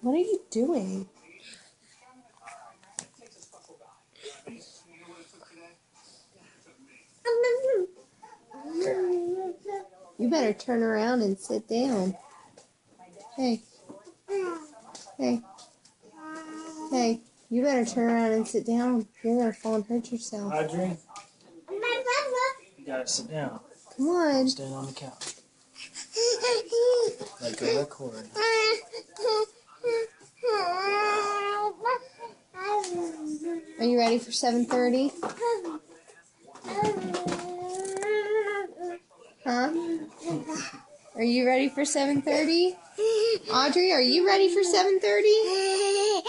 What are you doing? You better turn around and sit down. Hey. Hey. Hey. You better turn around and sit down. You're going to fall and hurt yourself. Audrey, you gotta sit down. Come on. Stand on the couch. Like a record. Are you ready for 7:30? Huh? Are you ready for 7:30? Audrey, are you ready for 7:30?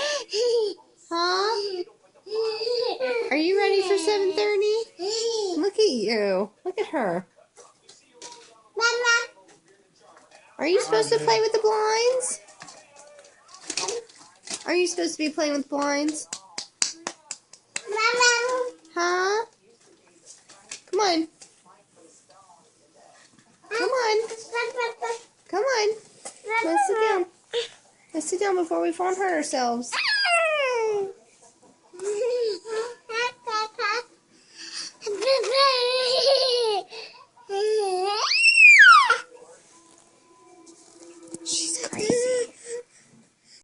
Huh? Are you ready for 7:30? Look at you. Look at her. Are you supposed to play with the blinds? Are you supposed to be playing with blinds? Huh? Come on. Come on. Come on. Let's sit down. Let's sit down before we fall and hurt ourselves.